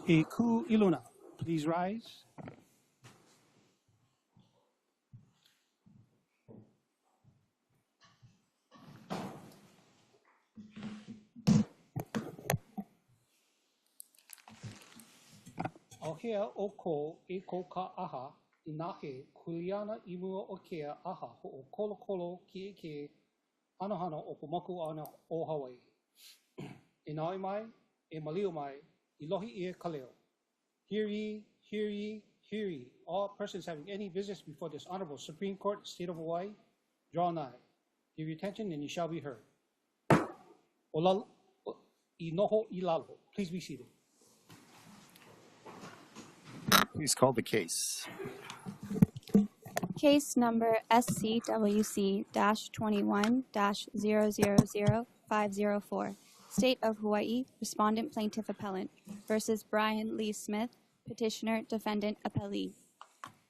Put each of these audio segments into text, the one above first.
Ku Iluna, please rise. Ohea oko e ko ka aha inahe kuliana imua okea aha ho kolo kolo ki ke hana o pomaku ana o Hawaii. E nai mai, e malio mai, I lohi e kaleo. Hear ye, hear ye, hear ye. All persons having any business before this Honorable Supreme Court, State of Hawaii, draw nigh. Give your attention and you shall be heard. Ola I noho I lalo. Please be seated. Please call the case. Case number SCWC-21-0000504. State of Hawaii, Respondent Plaintiff Appellant versus Brian Lee Smith, Petitioner Defendant Appellee.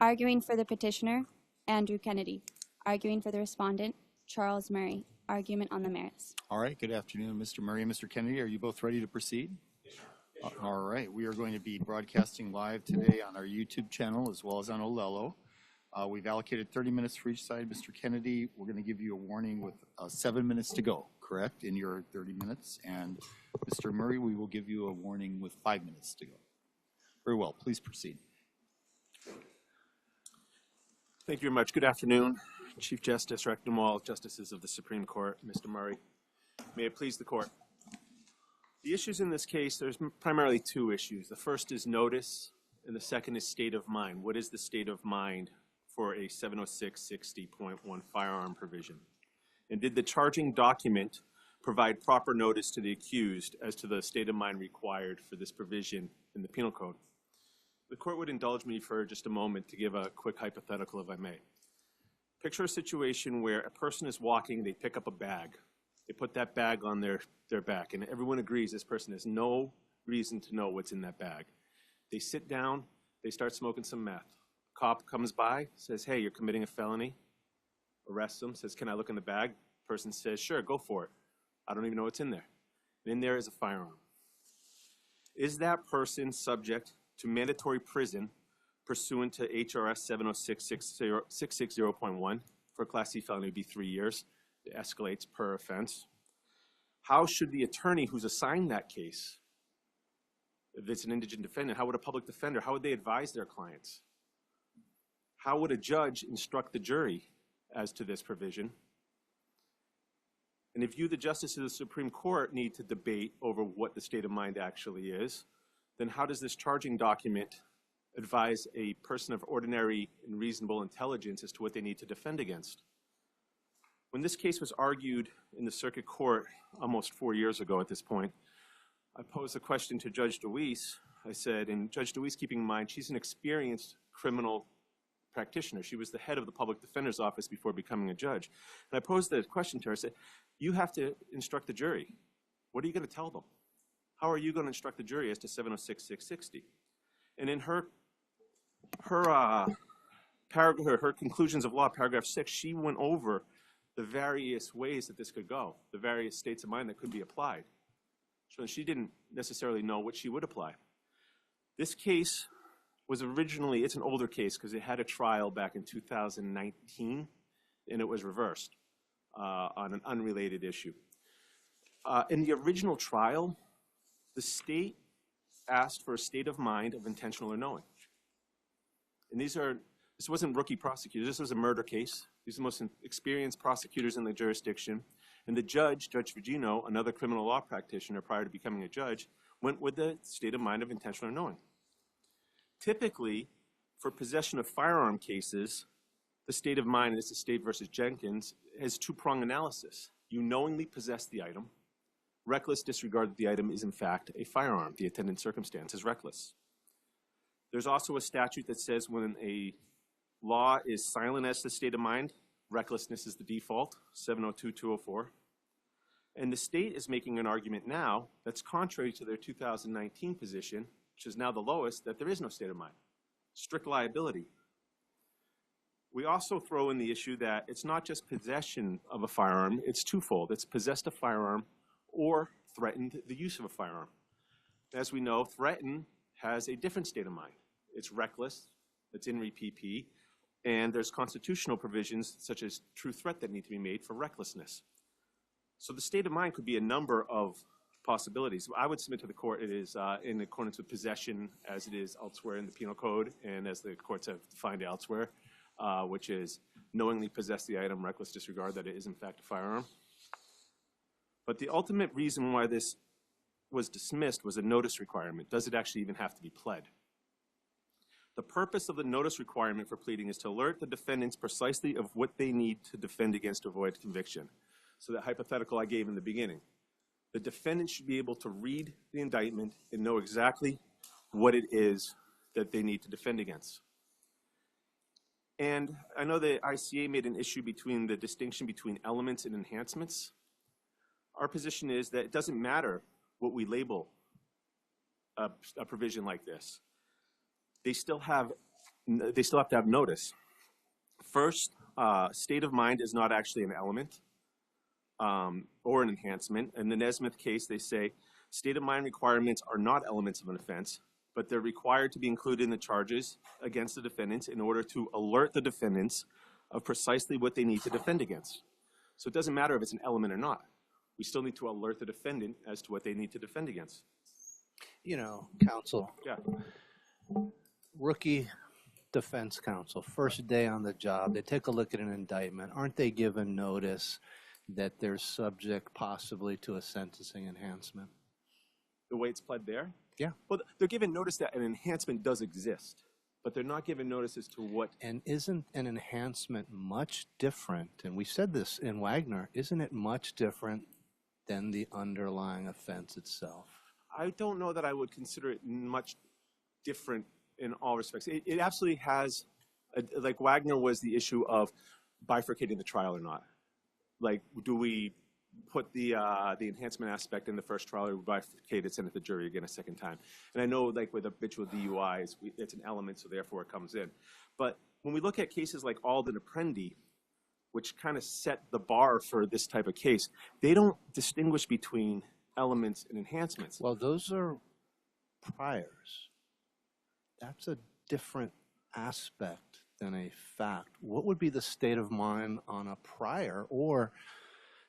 Arguing for the petitioner, Andrew Kennedy. Arguing for the respondent, Charles Murray. Argument on the merits. All right, good afternoon, Mr. Murray and Mr. Kennedy. Are you both ready to proceed? All right, we are going to be broadcasting live today on our YouTube channel as well as on Olelo. We've allocated 30 minutes for each side. Mr. Kennedy, we're going to give you a warning with 7 minutes to go, correct, in your 30 minutes. And Mr. Murray, we will give you a warning with 5 minutes to go. Very well, please proceed. Thank you very much. Good afternoon, Chief Justice, Rectum, all justices of the Supreme Court, Mr. Murray. May it please the court. The issues in this case, there's primarily two issues. The first is notice, and the second is state of mind. What is the state of mind for a 706-60.1 firearm provision? And did the charging document provide proper notice to the accused as to the state of mind required for this provision in the Penal Code? The court would indulge me for just a moment to give a quick hypothetical, if I may. Picture a situation where a person is walking, they pick up a bag. They put that bag on their back, and everyone agrees this person has no reason to know what's in that bag. They sit down, they start smoking some meth. Cop comes by, says, hey, you're committing a felony. Arrests them, says, can I look in the bag? Person says, sure, go for it. I don't even know what's in there. And in there is a firearm. Is that person subject to mandatory prison pursuant to HRS 706-660.1? For a Class C felony, it would be 3 years. It escalates per offense. How should the attorney who's assigned that case, if it's an indigent defendant, how would a public defender, how would they advise their clients? How would a judge instruct the jury as to this provision? And if you, the justice of the Supreme Court, need to debate over what the state of mind actually is, then how does this charging document advise a person of ordinary and reasonable intelligence as to what they need to defend against? When this case was argued in the circuit court almost 4 years ago at this point, I posed a question to Judge DeWeese. I said, and Judge DeWeese, keeping in mind, she's an experienced criminal practitioner. She was the head of the public defender's office before becoming a judge. And I posed that question to her. I said, you have to instruct the jury. What are you going to tell them? How are you going to instruct the jury as to 706-660? And in her conclusions of law, paragraph 6, she went over the various ways that this could go, the various states of mind that could be applied. So she didn't necessarily know what she would apply. This case was originally, it's an older case because it had a trial back in 2019, and it was reversed on an unrelated issue. In the original trial, the state asked for a state of mind of intentional or knowing. And this wasn't rookie prosecutors, this was a murder case. These are the most experienced prosecutors in the jurisdiction. And the judge, Judge Vigino, another criminal law practitioner prior to becoming a judge, went with the state of mind of intentional or knowing. Typically, for possession of firearm cases, the state of mind, and this is State versus Jenkins, has two-prong analysis. You knowingly possess the item. Reckless disregard that the item is in fact a firearm. The attendant circumstance is reckless. There's also a statute that says when a law is silent as to the state of mind, recklessness is the default, 702-204. And the state is making an argument now that's contrary to their 2019 position, which is now the lowest, that there is no state of mind. Strict liability. We also throw in the issue that it's not just possession of a firearm, it's twofold. It's possessed a firearm or threatened the use of a firearm. As we know, threaten has a different state of mind. It's reckless, it's in re-PP, and there's constitutional provisions such as true threat that need to be made for recklessness. So the state of mind could be a number of possibilities. I would submit to the court it is in accordance with possession as it is elsewhere in the penal code and as the courts have defined elsewhere, which is knowingly possess the item, reckless disregard that it is in fact a firearm. But the ultimate reason why this was dismissed was a notice requirement. Does it actually even have to be pled? The purpose of the notice requirement for pleading is to alert the defendants precisely of what they need to defend against to avoid conviction. So that hypothetical I gave in the beginning. The defendant should be able to read the indictment and know exactly what it is that they need to defend against. And I know the ICA made an issue between the distinction between elements and enhancements. Our position is that it doesn't matter what we label a provision like this. They still have to have notice. First, state of mind is not actually an element or an enhancement. In the Nesmith case, they say state of mind requirements are not elements of an offense, but they're required to be included in the charges against the defendants in order to alert the defendants of precisely what they need to defend against. So it doesn't matter if it's an element or not. We still need to alert the defendant as to what they need to defend against. You know, counsel. Yeah. Rookie defense counsel, first day on the job, they take a look at an indictment. Aren't they given notice that they're subject possibly to a sentencing enhancement? The way it's pled there? Yeah. Well, they're given notice that an enhancement does exist, but they're not given notice as to what. And isn't an enhancement much different, and we said this in Wagner, isn't it much different than the underlying offense itself? I don't know that I would consider it much different in all respects. It absolutely has, like Wagner was the issue of bifurcating the trial or not. Like, do we put the enhancement aspect in the first trial, or we bifurcate it, send it to the jury again a second time? And I know, like with habitual DUIs, it's an element, so therefore it comes in. But when we look at cases like Alden Apprendi, which kind of set the bar for this type of case, they don't distinguish between elements and enhancements. Well, those are priors. That's a different aspect than a fact. What would be the state of mind on a prior? Or,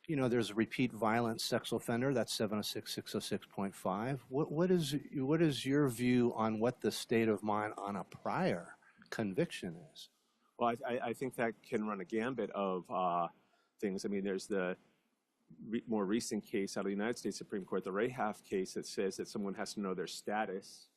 you know, there's a repeat violent sex offender, that's 706-606.5. What is your view on what the state of mind on a prior conviction is? Well, I think that can run a gambit of things. I mean, there's the more recent case out of the United States Supreme Court, the Rahaf case, that says that someone has to know their status,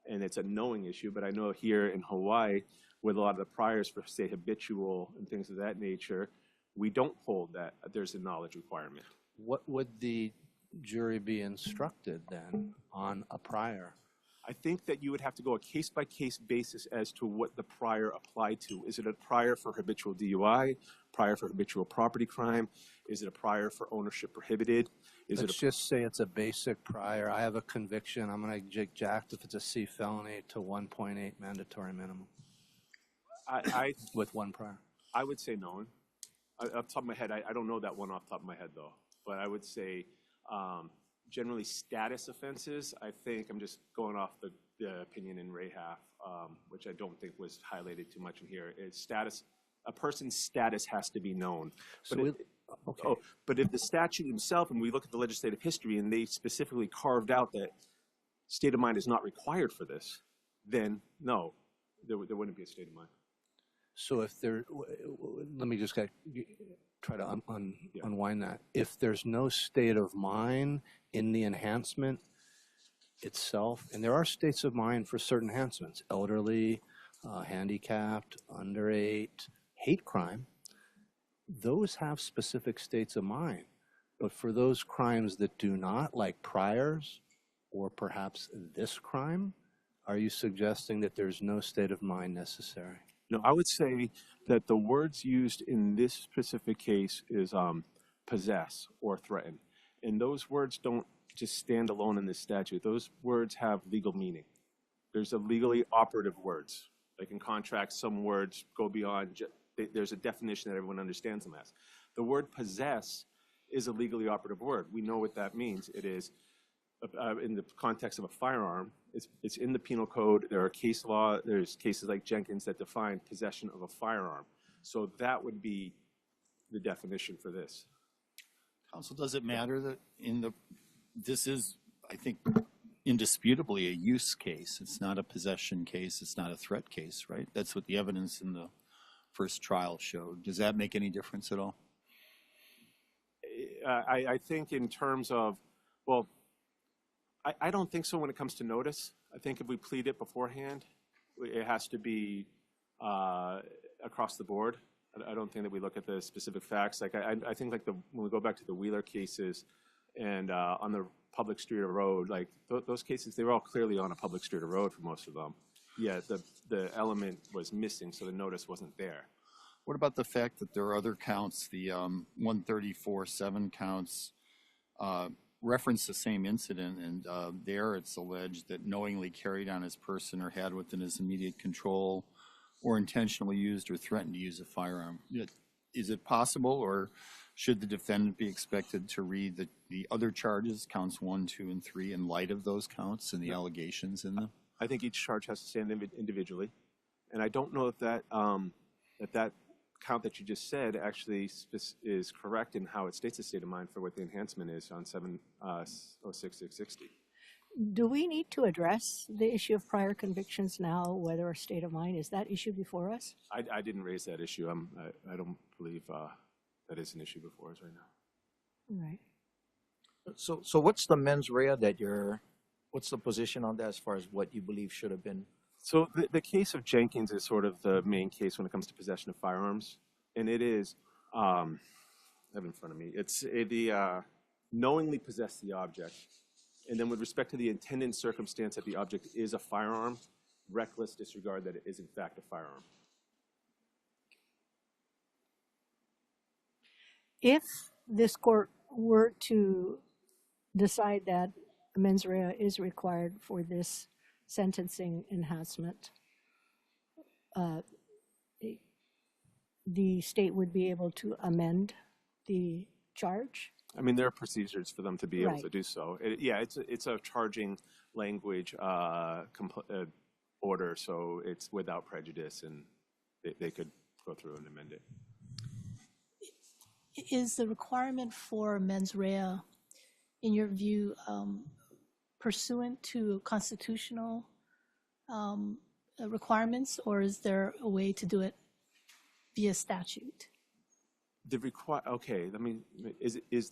and it's a knowing issue. But I know here in Hawaii, with a lot of the priors for, say, habitual and things of that nature, we don't hold that there's a knowledge requirement. What would the jury be instructed then on a prior? I think that you would have to go a case-by-case basis as to what the prior applied to. Is it a prior for habitual DUI, prior for habitual property crime? Is it a prior for ownership prohibited? Let's just say it's a basic prior. I have a conviction. I'm going to get jacked if it's a C felony to 1.8 mandatory minimum. With one prior. I would say known. Off the top of my head, I don't know that one off the top of my head, though. But I would say generally status offenses, I think, I'm just going off the opinion in Rahaf, which I don't think was highlighted too much in here, is status. A person's status has to be known. But if the statute itself, and we look at the legislative history, and they specifically carved out that state of mind is not required for this, then no, there wouldn't be a state of mind. So if there, let me just try to unwind that. If there's no state of mind in the enhancement itself, and there are states of mind for certain enhancements, elderly, handicapped, under 8, hate crime, those have specific states of mind. But for those crimes that do not, like priors, or perhaps this crime, are you suggesting that there's no state of mind necessary? No, I would say that the words used in this specific case is possess or threaten. And those words don't just stand alone in this statute. Those words have legal meaning. There's a legally operative words. Like in contracts, some words go beyond, there's a definition that everyone understands them as. The word possess is a legally operative word. We know what that means. It is in the context of a firearm. It's in the penal code. There are case law. There's cases like Jenkins that define possession of a firearm. So that would be the definition for this. Counsel, does it matter that this is, I think, indisputably a use case? It's not a possession case. It's not a threat case, right? That's what the evidence in the first trial showed. Does that make any difference at all? I think in terms of, well, I don't think so when it comes to notice. I think if we plead it beforehand, it has to be across the board. I don't think that we look at the specific facts. Like I think like when we go back to the Wheeler cases and on the public street or road, like those cases, they were all clearly on a public street or road for most of them. Yeah, the element was missing, so the notice wasn't there. What about the fact that there are other counts, the 134.7 counts, reference the same incident, and there it's alleged that knowingly carried on his person or had within his immediate control or intentionally used or threatened to use a firearm. Is it possible, or should the defendant be expected to read the other charges, counts 1, 2, and 3, in light of those counts and the allegations in them? I think each charge has to stand individually, and I don't know if that count that you just said actually is correct in how it states the state of mind for what the enhancement is on 706-660. Do we need to address the issue of prior convictions now, whether a state of mind? Is that issue before us? I didn't raise that issue. I don't believe that is an issue before us right now. Right. So what's the mens rea what's the position on that as far as what you believe should have been? So the case of Jenkins is sort of the main case when it comes to possession of firearms, and it is, I have it in front of me, it's the knowingly possess the object, and then with respect to the intended circumstance that the object is a firearm, reckless disregard that it is in fact a firearm. If this court were to decide that mens rea is required for this sentencing enhancement, the state would be able to amend the charge? I mean, there are procedures for them to be able Right. to do so. It's a charging language order, so it's without prejudice, and they could go through and amend it. Is the requirement for mens rea, in your view, pursuant to constitutional requirements, or is there a way to do it via statute? Is the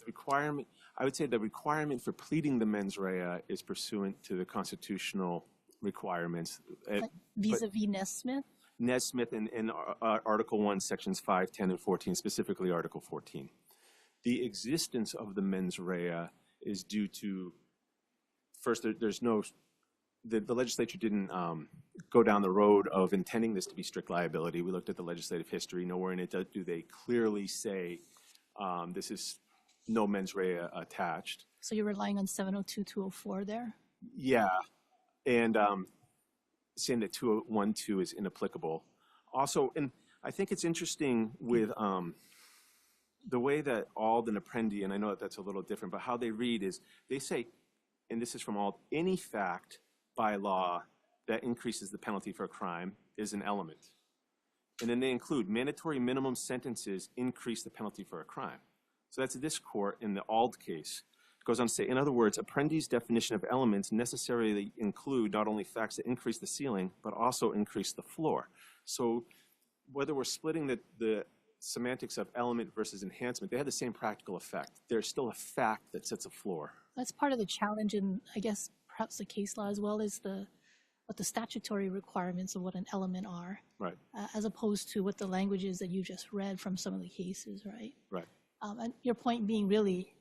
requirement? I would say the requirement for pleading the mens rea is pursuant to the constitutional requirements. Like vis-a-vis Nesmith? Nesmith in Article 1, Sections 5, 10, and 14, specifically Article 14. The existence of the mens rea is due to, first, the legislature didn't go down the road of intending this to be strict liability. We looked at the legislative history. Nowhere in it do they clearly say this is no mens rea attached. So you're relying on 702-204 there? Yeah, and saying that 212 is inapplicable. Also, and I think it's interesting with the way that Ald and Apprendi, and I know that that's a little different, but how they read is they say, and this is from Ald, any fact by law that increases the penalty for a crime is an element. And then they include mandatory minimum sentences increase the penalty for a crime. So that's this court in the Ald case. It goes on to say, in other words, Apprendi's definition of elements necessarily include not only facts that increase the ceiling, but also increase the floor. So whether we're splitting the semantics of element versus enhancement, they have the same practical effect. There's still a fact that sets a floor. That's part of the challenge, and I guess perhaps the case law as well, is what the statutory requirements of what an element are, Right. As opposed to what the language is that you just read from some of the cases, right? Right. And your point being really,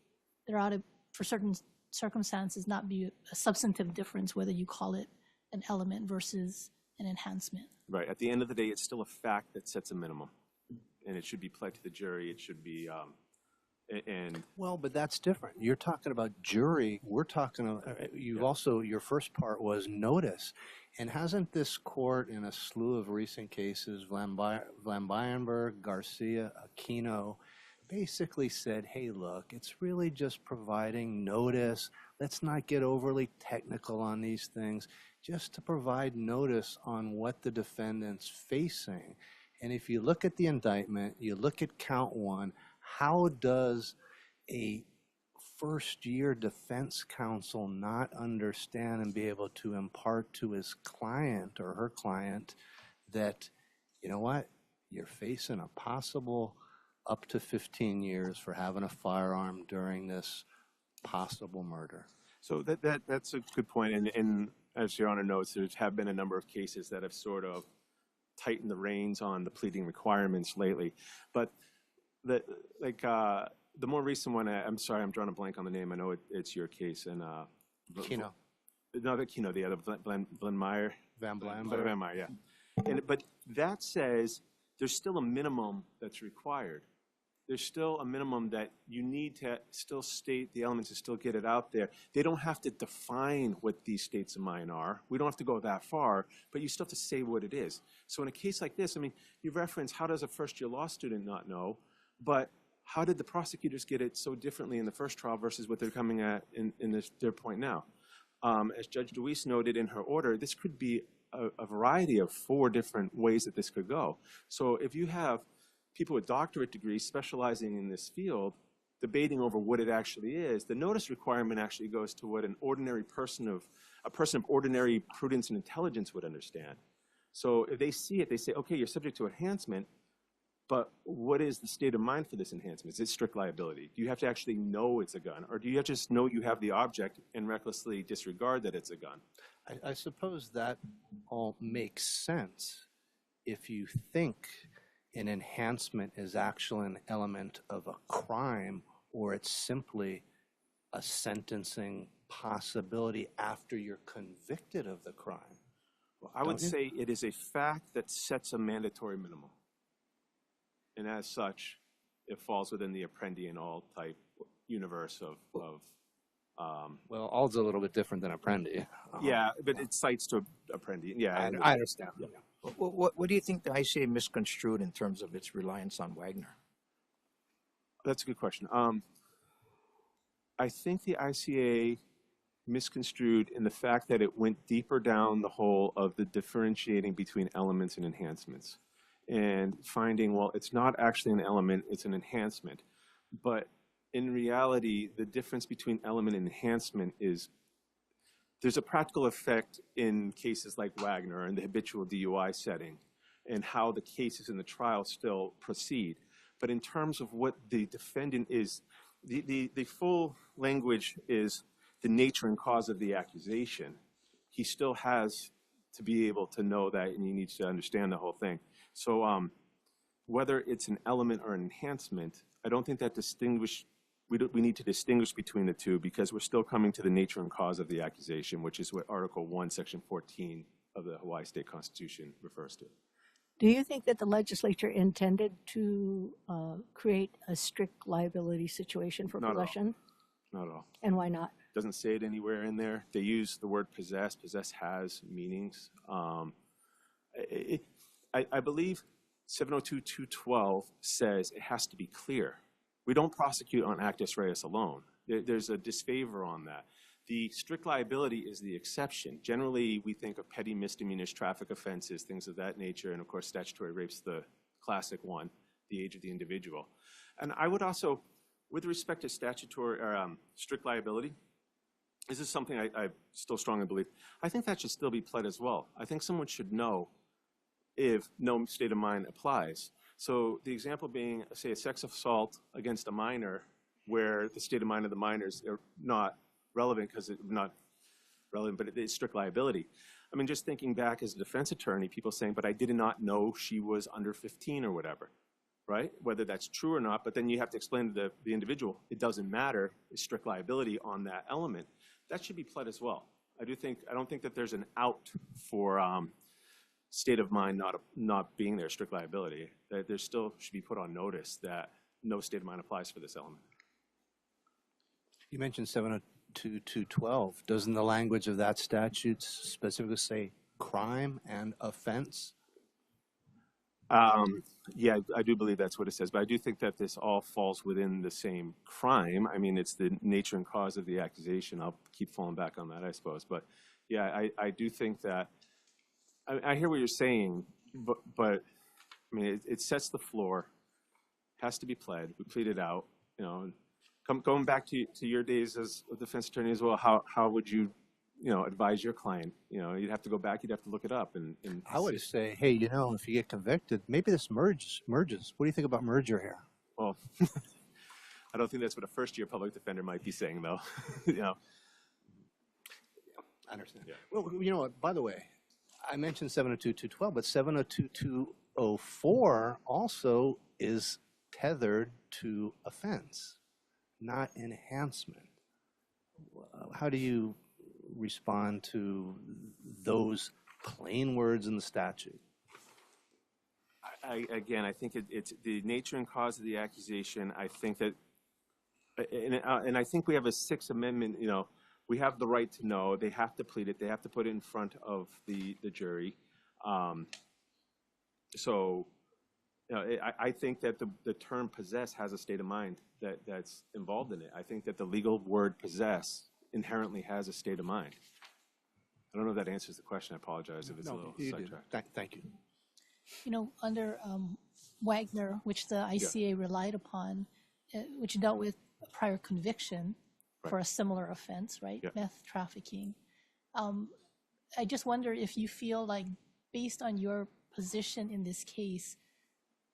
there ought to, for certain circumstances, not be a substantive difference whether you call it an element versus an enhancement. Right. At the end of the day, it's still a fact that sets a minimum, and it should be pled to the jury. It should be, Well, but that's different. You're talking about jury. We're talking, also, your first part was notice. And hasn't this court in a slew of recent cases, Van Bijenberg, Garcia, Aquino, basically said, hey, look, it's really just providing notice. Let's not get overly technical on these things, just to provide notice on what the defendant's facing. And if you look at the indictment, you look at count 1, how does a first-year defense counsel not understand and be able to impart to his client or her client that, you know what, you're facing a possible up to 15 years for having a firearm during this possible murder? So that's a good point. And as Your Honor notes, there have been a number of cases that have sort of tightened the reins on the pleading requirements lately. But the more recent one, I'm sorry, I'm drawing a blank on the name. I know it's your case. And Keno. No, the Keno, the other Blenmeyer. Van Blen. Van Meyer, yeah. But that says there's still a minimum that's required. There's still a minimum that you need to still state the elements and still get it out there. They don't have to define what these states of mind are. We don't have to go that far, but you still have to say what it is. So in a case like this, I mean, you reference how does a first-year law student not know, but how did the prosecutors get it so differently in the first trial versus what they're coming at in their point now? As Judge DeWeese noted in her order, this could be a variety of 4 different ways that this could go. So if you have people with doctorate degrees specializing in this field debating over what it actually is, the notice requirement actually goes to what a person of ordinary prudence and intelligence would understand. So if they see it, they say, okay, you're subject to enhancement, but what is the state of mind for this enhancement? Is it strict liability? Do you have to actually know it's a gun, or do you just know you have the object and recklessly disregard that it's a gun? I suppose that all makes sense if you think an enhancement is actually an element of a crime, or it's simply a sentencing possibility after you're convicted of the crime. Well, I would say it is a fact that sets a mandatory minimum. And as such, it falls within the Apprendi and all type universe of well, all's a little bit different than Apprendi. Yeah, but it cites to Apprendi. Yeah, I understand. Yeah. What do you think the ICA misconstrued in terms of its reliance on Wagner? That's a good question. I think the ICA misconstrued in the fact that it went deeper down the hole of the differentiating between elements and enhancements, and finding, well, it's not actually an element, it's an enhancement. But in reality, the difference between element and enhancement is there's a practical effect in cases like Wagner and the habitual DUI setting and how the cases in the trial still proceed. But in terms of what the defendant is, the full language is the nature and cause of the accusation. He still has to be able to know that, and he needs to understand the whole thing. So whether it's an element or an enhancement, I don't think that we need to distinguish between the two, because we're still coming to the nature and cause of the accusation, which is what Article 1, Section 14 of the Hawaii State Constitution refers to. Do you think that the legislature intended to create a strict liability situation for possession? Not at all. And why not? Doesn't say it anywhere in there. They use the word possess. Possess has meanings. I believe 702.212 says it has to be clear. We don't prosecute on actus reus alone. There's a disfavor on that. The strict liability is the exception. Generally, we think of petty misdemeanors, traffic offenses, things of that nature, and of course, statutory rape's the classic one, the age of the individual. And I would also, with respect to statutory or strict liability, this is something I still strongly believe. I think that should still be pled as well. I think someone should know if no state of mind applies. So the example being, say, a sex assault against a minor, where the state of mind of the minors are not relevant because it's not relevant, but it's strict liability. I mean, just thinking back as a defense attorney, people saying, but I did not know she was under 15 or whatever, right? Whether that's true or not, but then you have to explain to the individual, it doesn't matter, it's strict liability on that element. That should be pled as well. I don't think that there's an out for state of mind not being there, strict liability. That there still should be put on notice that no state of mind applies for this element. You mentioned 702.212. Doesn't the language of that statute specifically say crime and offense? Yeah, I do believe that's what it says, but I do think that this all falls within the same crime. I mean, it's the nature and cause of the accusation. I'll keep falling back on that, I suppose. But yeah, I do think that, I hear what you're saying, but I mean, it sets the floor, has to be pled. We plead it out, you know. And going back to your days as a defense attorney as well, how would you, advise your client? You know, you'd have to go back, you'd have to look it up. And I would say, hey, if you get convicted, maybe this merges. What do you think about merger here? Well, I don't think that's what a first-year public defender might be saying, though. You know. I understand. Yeah. Well, by the way, I mentioned 702.212, but 702.204 also is tethered to offense, not enhancement. How do you respond to those plain words in the statute? Again, I think it's the nature and cause of the accusation. I think that, and I think we have a Sixth Amendment, we have the right to know. They have to plead it. They have to put it in front of the jury. So, I think that the term possess has a state of mind that's involved in it. I think that the legal word possess inherently has a state of mind. I don't know if that answers the question. I apologize if it's a little sidetracked. Thank you. Under Wagner, which the ICA relied upon, which dealt with a prior conviction for a similar offense, right? Yeah. Meth trafficking. I just wonder if you feel like, based on your position in this case,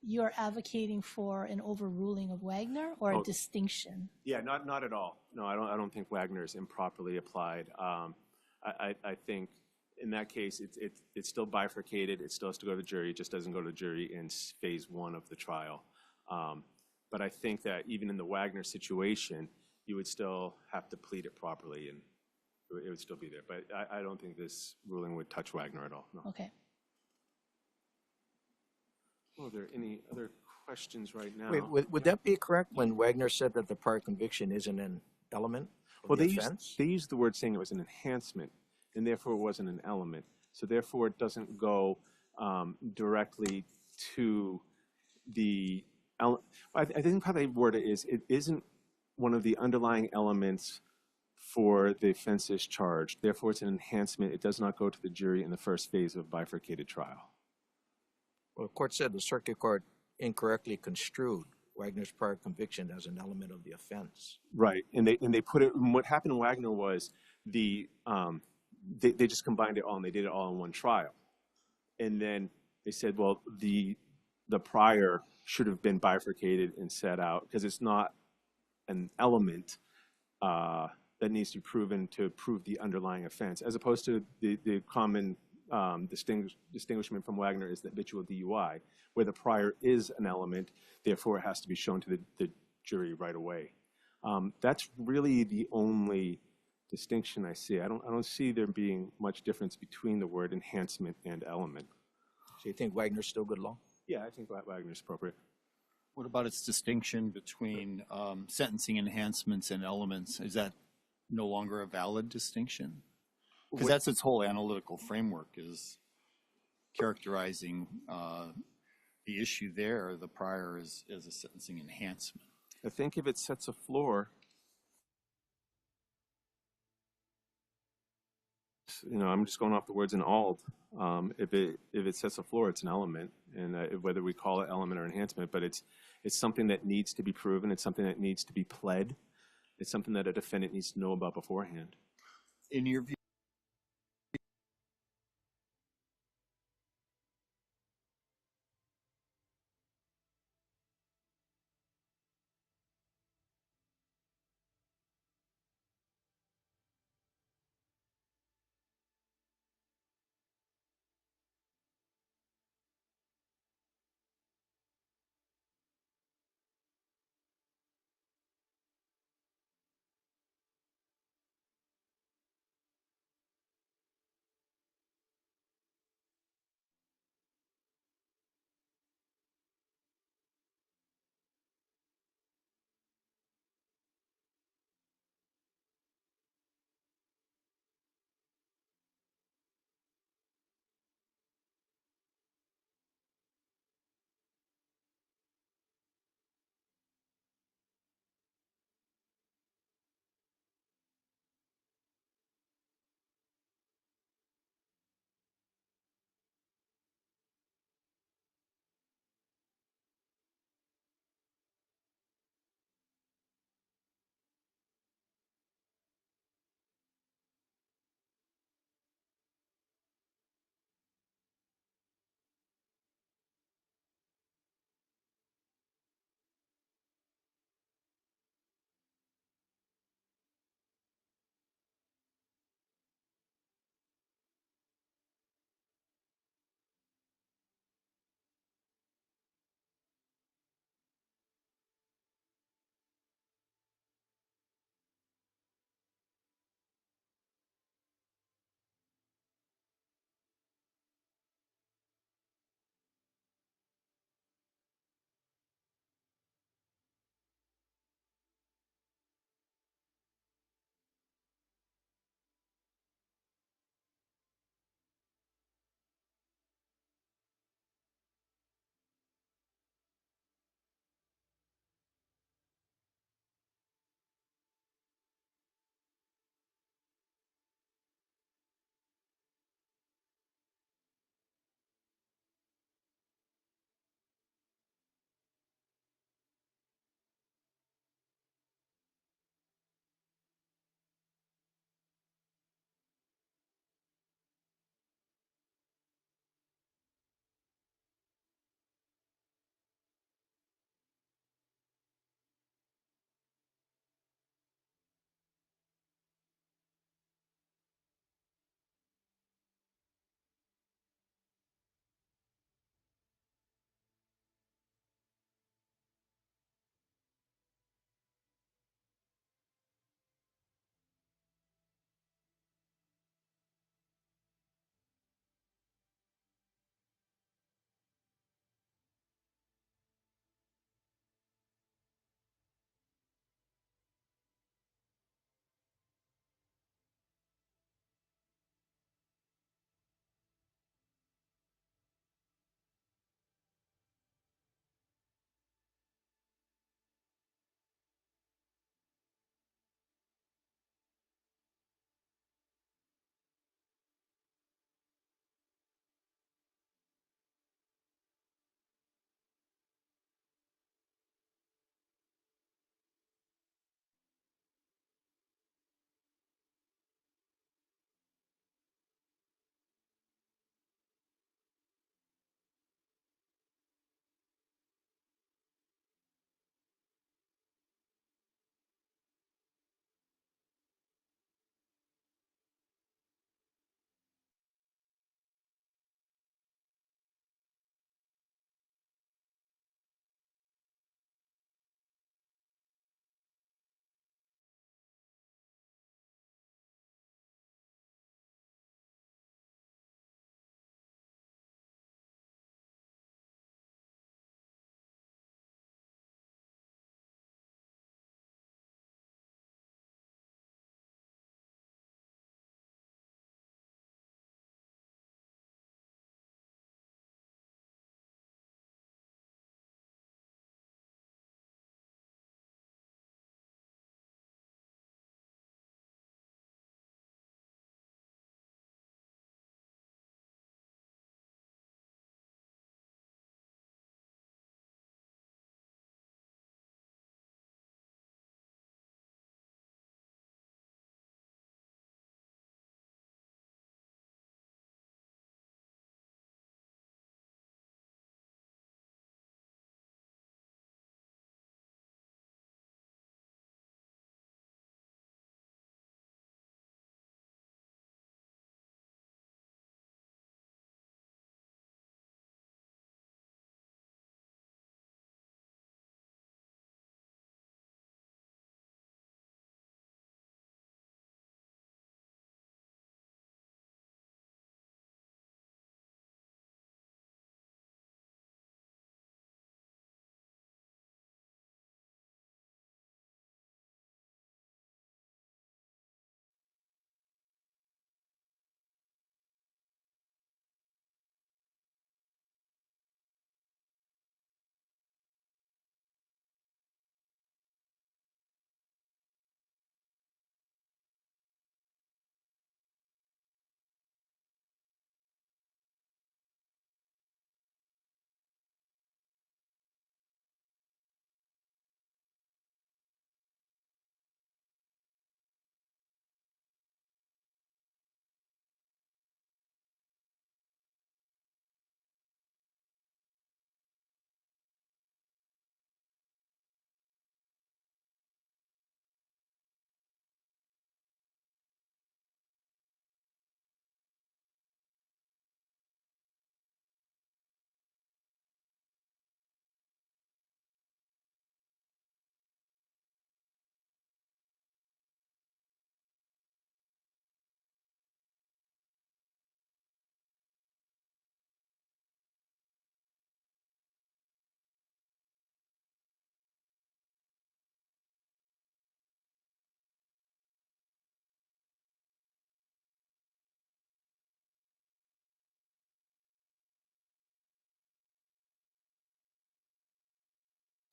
you're advocating for an overruling of Wagner or a distinction? Yeah, not at all. No, I don't think Wagner is improperly applied. I think in that case, it's still bifurcated. It still has to go to jury. It just doesn't go to jury in phase one of the trial. But I think that even in the Wagner situation, you would still have to plead it properly, and it would still be there. But I don't think this ruling would touch Wagner at all. No. Okay. Well, are there any other questions right now? Wait, would that be correct when Wagner said that the prior conviction isn't an element of the offense? They used the word saying it was an enhancement, and therefore it wasn't an element. So therefore it doesn't go directly to the element. I think how they word it is, it isn't one of the underlying elements for the offenses charged. Therefore it's an enhancement. It does not go to the jury in the first phase of bifurcated trial. Well, the court said the circuit court incorrectly construed Wagner's prior conviction as an element of the offense. Right, and they put it. And what happened in Wagner was they just combined it all and they did it all in one trial, and then they said, well, the prior should have been bifurcated and set out because it's not an element that needs to be proven to prove the underlying offense, as opposed to the common distinguishment from Wagner is the habitual DUI, where the prior is an element, therefore it has to be shown to the jury right away. That's really the only distinction I see. I don't see there being much difference between the word enhancement and element. So you think Wagner's still good law? Yeah, I think Wagner's appropriate. What about its distinction between sentencing enhancements and elements? Is that no longer a valid distinction? Because that's its whole analytical framework, is characterizing the issue there, the prior as a sentencing enhancement. I think if it sets a floor, I'm just going off the words in ALD. If it sets a floor, it's an element, and whether we call it element or enhancement, but it's something that needs to be proven. It's something that needs to be pled. It's something that a defendant needs to know about beforehand. In your view,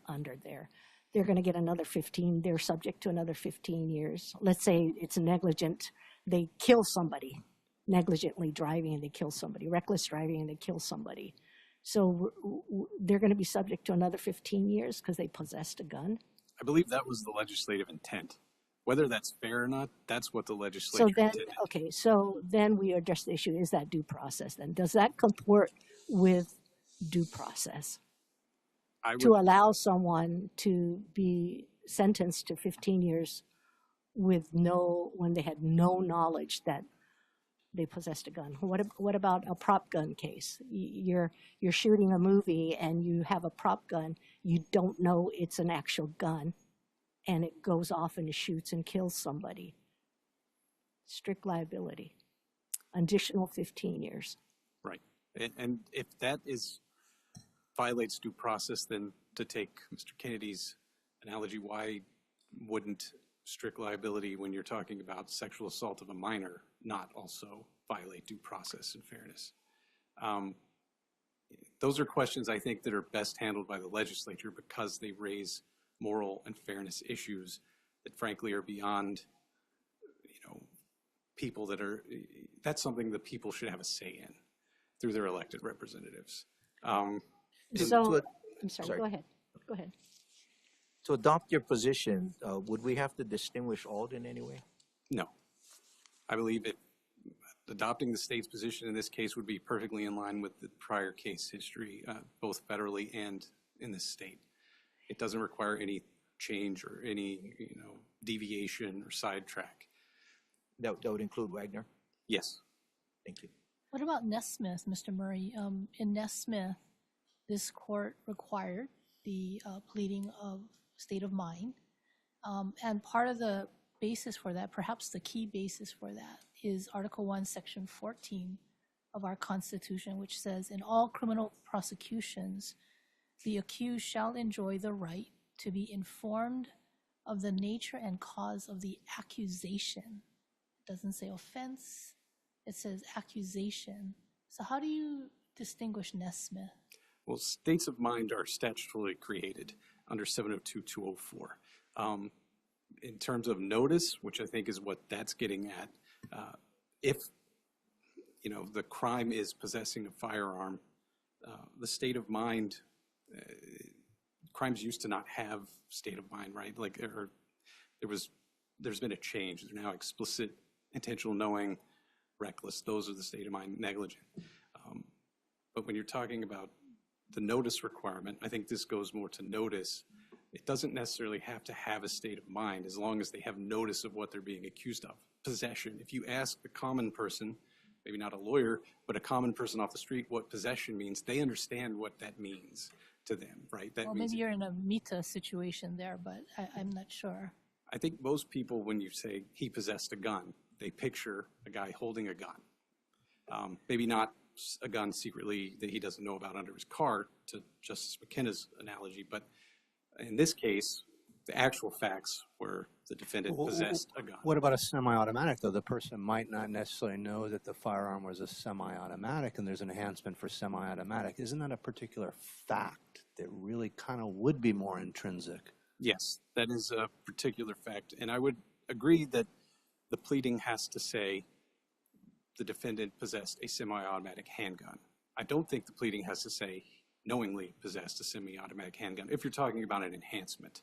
under there. They're going to get another 15, they're subject to another 15 years. Let's say it's negligent, they kill somebody, negligently driving and they kill somebody, reckless driving and they kill somebody. So they're going to be subject to another 15 years because they possessed a gun. I believe that was the legislative intent. Whether that's fair or not, that's what the legislature intended. Okay, so then we address the issue, is that due process then? Does that comport with due process? To allow someone to be sentenced to 15 years when they had no knowledge that they possessed a gun. What about a prop gun case? You're shooting a movie and you have a prop gun. You don't know it's an actual gun, and it goes off and shoots and kills somebody. Strict liability. Additional 15 years. Right. And if that violates due process, then to take Mr. Kennedy's analogy, why wouldn't strict liability when you're talking about sexual assault of a minor not also violate due process and fairness? Those are questions I think that are best handled by the legislature because they raise moral and fairness issues that frankly are beyond, people that's something that people should have a say in through their elected representatives. I'm sorry, go ahead. Go ahead. To adopt your position, would we have to distinguish Alden in any way? No. I believe that adopting the state's position in this case would be perfectly in line with the prior case history, both federally and in the state. It doesn't require any change or any, deviation or sidetrack. That would include Wagner? Yes. Thank you. What about Nesmith, Mr. Murray? In Nesmith, this court required the pleading of state of mind. And part of the basis for that, perhaps the key basis for that, is Article 1, Section 14 of our Constitution, which says, in all criminal prosecutions, the accused shall enjoy the right to be informed of the nature and cause of the accusation. It doesn't say offense, it says accusation. So how do you distinguish Nesmith? Well, states of mind are statutorily created under 702-204. In terms of notice, which I think is what that's getting at, if the crime is possessing a firearm, the state of mind, crimes used to not have state of mind, right? There's been a change. They're now explicit, intentional, knowing, reckless. Those are the state of mind, negligent. But when you're talking about the notice requirement, I think this goes more to notice. It doesn't necessarily have to have a state of mind as long as they have notice of what they're being accused of. Possession. If you ask the common person, maybe not a lawyer, but a common person off the street what possession means, they understand what that means to them, right? That means maybe you're in a meta situation there, but I'm not sure. I think most people, when you say he possessed a gun, they picture a guy holding a gun. Maybe not a gun secretly that he doesn't know about under his car, to Justice McKenna's analogy, but in this case, the actual facts were the defendant possessed a gun. What about a semi-automatic, though? The person might not necessarily know that the firearm was a semi-automatic, and there's an enhancement for semi-automatic. Isn't that a particular fact that really kind of would be more intrinsic? Yes, that is a particular fact, and I would agree that the pleading has to say the defendant possessed a semi-automatic handgun. I don't think the pleading has to say knowingly possessed a semi-automatic handgun if you're talking about an enhancement.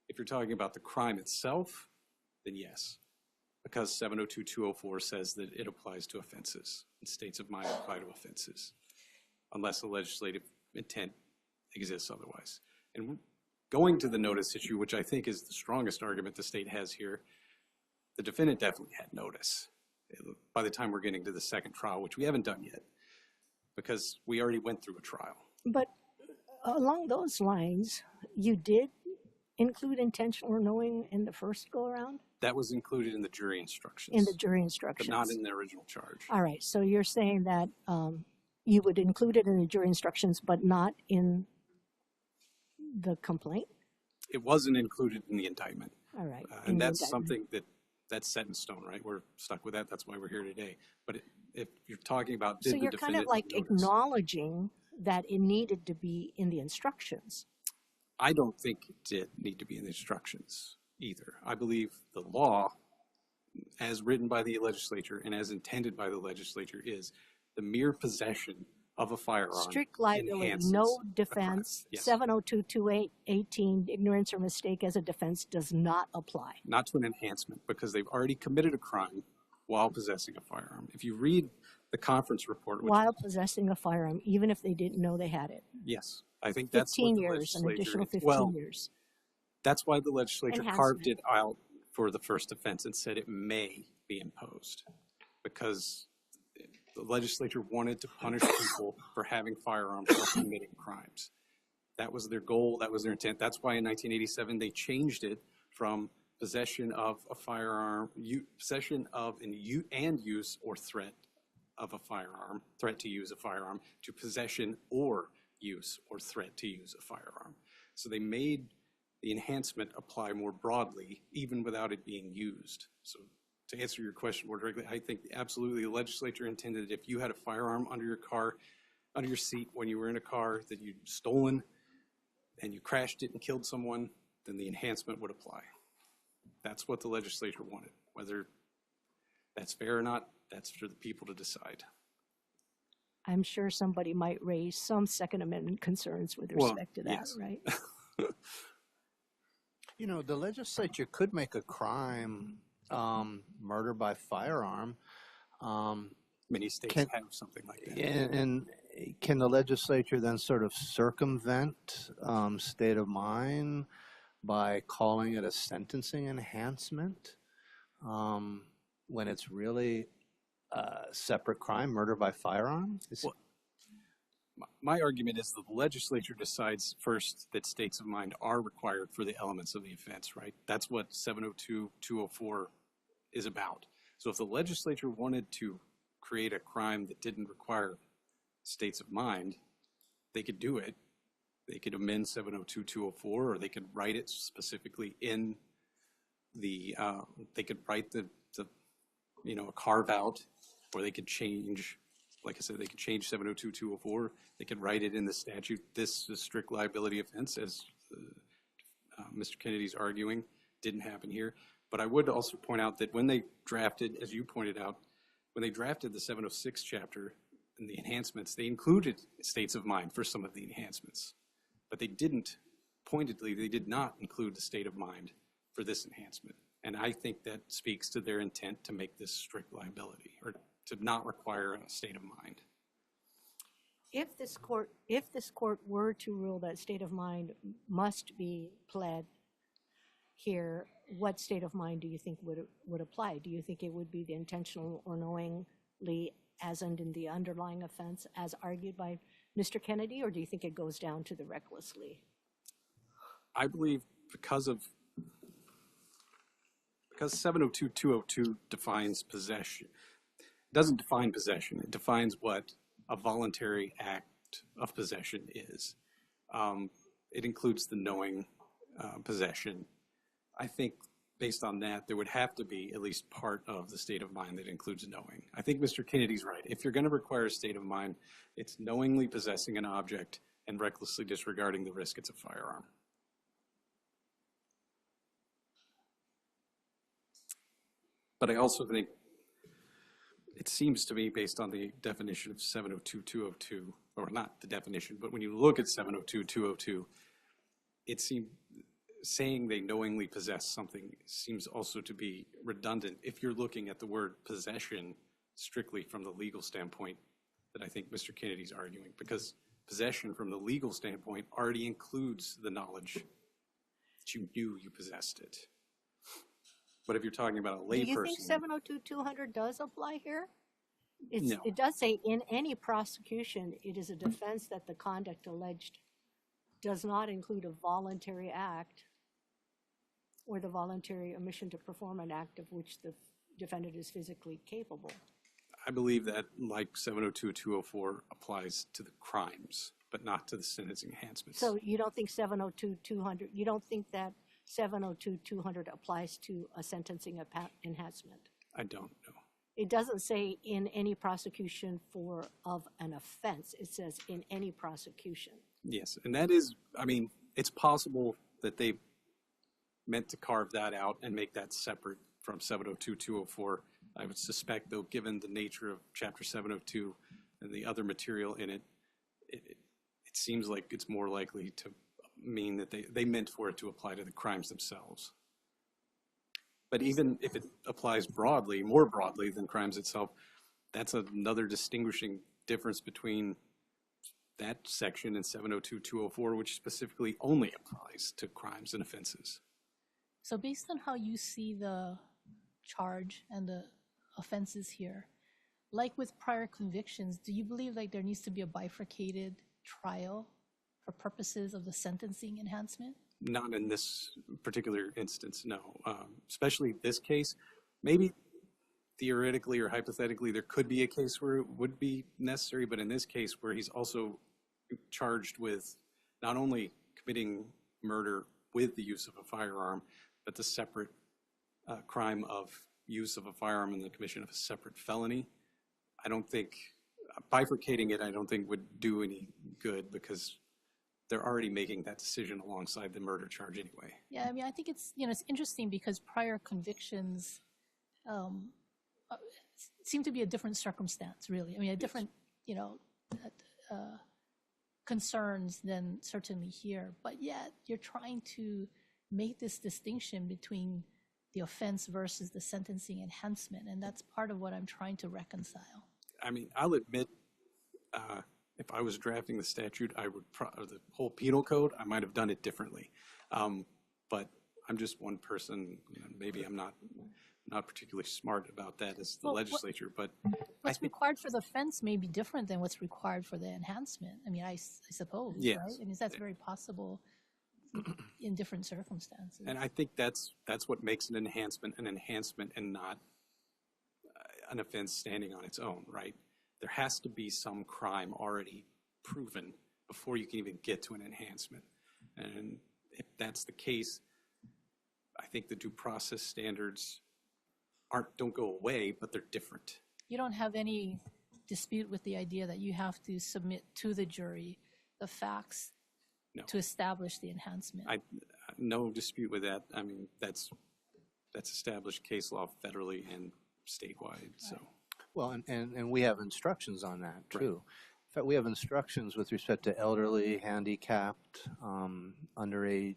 If you're talking about the crime itself, then yes, because 702-204 says that it applies to offenses, and states of mind apply to offenses, unless a legislative intent exists otherwise. And going to the notice issue, which I think is the strongest argument the state has here, the defendant definitely had notice by the time we're getting to the second trial, which we haven't done yet, because we already went through a trial. But along those lines, you did include intentional or knowing in the first go-around? That was included in the jury instructions. In the jury instructions. But not in the original charge. All right, so you're saying that you would include it in the jury instructions, but not in the complaint? It wasn't included in the indictment. All right. And that's something that's set in stone, right? We're stuck with that. That's why we're here today. But if you're talking about so you're kind of like acknowledging that it needed to be in the instructions. I don't think it did need to be in the instructions either. I believe the law, as written by the legislature and as intended by the legislature, is the mere possession of a firearm. Strict liability, enhances no a crime. defense. Yes. 7022818, ignorance or mistake as a defense does not apply. Not to an enhancement, because they've already committed a crime while possessing a firearm. If you read the conference report, which, While possessing a firearm, even if they didn't know they had it. yes, I think that's 15 what the years, an legislature, additional 15 well, years. that's why the legislature carved Enhancement. it out for the first offense and said it may be imposed, because the legislature wanted to punish people for having firearms or committing crimes. That was their goal. That was their intent. That's why in 1987 they changed it from possession of a firearm, possession of and use or threat of a firearm, threat to use a firearm, to possession or use or threat to use a firearm. So they made the enhancement apply more broadly, even without it being used. So to answer your question more directly, I think absolutely the legislature intended that if you had a firearm under your car, under your seat when you were in a car that you'd stolen and you crashed it and killed someone, then the enhancement would apply. That's what the legislature wanted. Whether that's fair or not, that's for the people to decide. I'm sure somebody might raise some Second Amendment concerns with Well, respect to that, yes. right? You know, the legislature could make a crime, murder by firearm. Many states Can- have something like that. And can the legislature then sort of circumvent state of mind by calling it a sentencing enhancement when it's really a separate crime, murder by firearm? Well, my argument is that the legislature decides first that states of mind are required for the elements of the offense, right? That's what 702-204 is about. So if the legislature wanted to create a crime that didn't require states of mind, they could do it. They could amend 702-204, or they could write it specifically in the, they could write the a carve out, or they could change, like I said, they could change 702-204. They could write it in the statute. This is strict liability offense, as Mr. Kennedy's arguing. Didn't happen here. But I would also point out that when they drafted, as you pointed out, when they drafted the 706 chapter and the enhancements, they included states of mind for some of the enhancements. But they didn't, pointedly, they did not include the state of mind for this enhancement. And I think that speaks to their intent to make this strict liability, or to not require a state of mind. If this court were to rule that state of mind must be pled here, what state of mind do you think would apply? Do you think it would be the intentional or knowingly, as in the underlying offense, as argued by Mr. Kennedy, or do you think it goes down to the recklessly? I believe because 702-202 defines possession, it doesn't define possession. It defines what a voluntary act of possession is. It includes the knowing possession. I think based on that, there would have to be at least part of the state of mind that includes knowing. I think Mr. Kennedy's right. If you're going to require a state of mind, it's knowingly possessing an object and recklessly disregarding the risk it's a firearm. But I also think it seems to me, based on the definition of 702-202, or not the definition, but when you look at 702-202, it seems saying they knowingly possess something seems also to be redundant if you're looking at the word possession strictly from the legal standpoint that I think Mr. Kennedy's arguing, because possession from the legal standpoint already includes the knowledge that you knew you possessed it. But if you're talking about a layperson... Do you think 702-200 does apply here? No. It does say in any prosecution, it is a defense that the conduct alleged does not include a voluntary act or the voluntary omission to perform an act of which the defendant is physically capable. I believe that, like 702-204, applies to the crimes, but not to the sentencing enhancements. So you don't think 702-200, you don't think that 702-200 applies to a sentencing enhancement? I don't know. It doesn't say in any prosecution of an offense. It says in any prosecution. Yes, and that is, I mean, It's possible that they meant to carve that out and make that separate from 702-204. I would suspect, though, given the nature of Chapter 702 and the other material in it, it seems like it's more likely to mean that they meant for it to apply to the crimes themselves. But even if it applies broadly, more broadly than crimes itself, that's another distinguishing difference between that section in 702-204, which specifically only applies to crimes and offenses. So based on how you see the charge and the offenses here, like with prior convictions, do you believe like there needs to be a bifurcated trial for purposes of the sentencing enhancement? Not in this particular instance, no. Especially this case, maybe theoretically or hypothetically there could be a case where it would be necessary, but in this case where he's also charged with not only committing murder with the use of a firearm, but the separate crime of use of a firearm in the commission of a separate felony, I don't think, bifurcating it I don't think would do any good because they're already making that decision alongside the murder charge anyway. Yeah, I mean, I think it's, it's interesting because prior convictions seem to be a different circumstance, really. I mean, a different, concerns than certainly here. But yet, you're trying to make this distinction between the offense versus the sentencing enhancement, and that's part of what I'm trying to reconcile. I mean, I'll admit, if I was drafting the statute, I would the whole penal code, I might have done it differently. But I'm just one person. Maybe I'm not particularly smart about that as the legislature. But what's required for the offense may be different than what's required for the enhancement. I mean, I suppose, yes. Right? I mean, that's very possible in different circumstances. And I think that's what makes an enhancement and not an offense standing on its own, right? There has to be some crime already proven before you can even get to an enhancement. And if that's the case, I think the due process standards don't go away, but they're different. You don't have any dispute with the idea that you have to submit to the jury the facts to establish the enhancement? No dispute with that. I mean, that's established case law federally and statewide. So, well, and we have instructions on that too. Right. In fact, we have instructions with respect to elderly, handicapped, underage,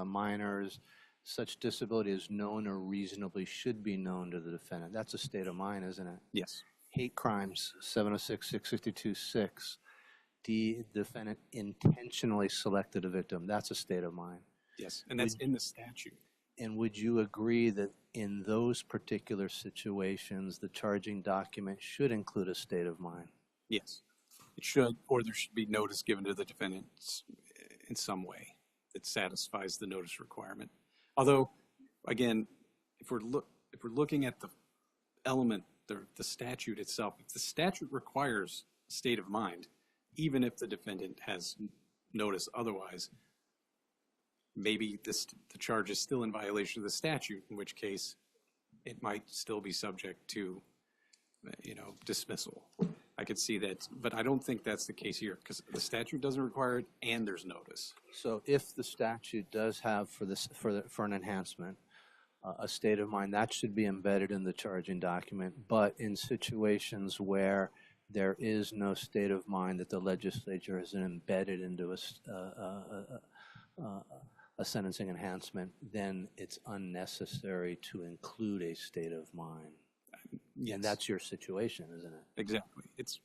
minors. Such disability is known or reasonably should be known to the defendant. That's a state of mind, isn't it? Yes. Hate crimes, 706-662-6. The defendant intentionally selected a victim. That's a state of mind. Yes, and that's in the statute. And would you agree that in those particular situations, the charging document should include a state of mind? Yes, it should, or there should be notice given to the defendant in some way that satisfies the notice requirement. Although, again, if we're looking at the element, the statute itself, if the statute requires a state of mind, even if the defendant has notice otherwise, maybe the charge is still in violation of the statute, in which case it might still be subject to, dismissal. I could see that, but I don't think that's the case here because the statute doesn't require it and there's notice. So if the statute does have for an enhancement a state of mind, that should be embedded in the charging document. But in situations where there is no state of mind that the legislature has embedded into a sentencing enhancement, then it's unnecessary to include a state of mind. Yes. And that's your situation, isn't it? Exactly. It's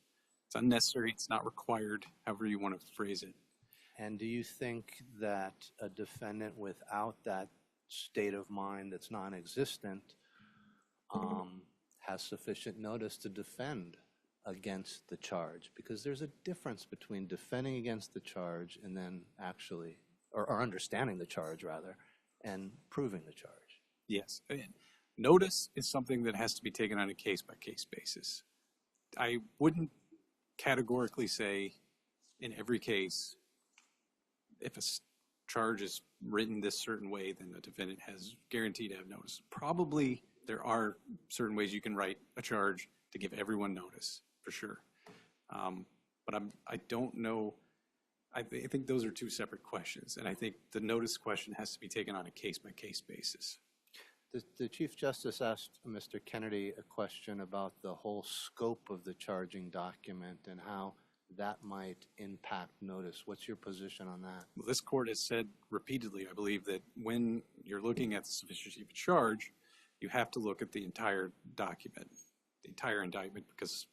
unnecessary. It's not required, however you want to phrase it. And do you think that a defendant without that state of mind that's non-existent has sufficient notice to defend against the charge? Because there's a difference between defending against the charge and then actually, or understanding the charge rather, and proving the charge. Yes. Notice is something that has to be taken on a case-by-case basis. I wouldn't categorically say in every case, if a charge is written this certain way, then the defendant has guaranteed to have notice. Probably there are certain ways you can write a charge to give everyone notice, for sure. But I don't know. I think those are two separate questions, and I think the notice question has to be taken on a case-by-case basis. The Chief Justice asked Mr. Kennedy a question about the whole scope of the charging document and how that might impact notice. What's your position on that? Well, this court has said repeatedly, I believe, that when you're looking at the sufficiency of a charge, you have to look at the entire document, the entire indictment, because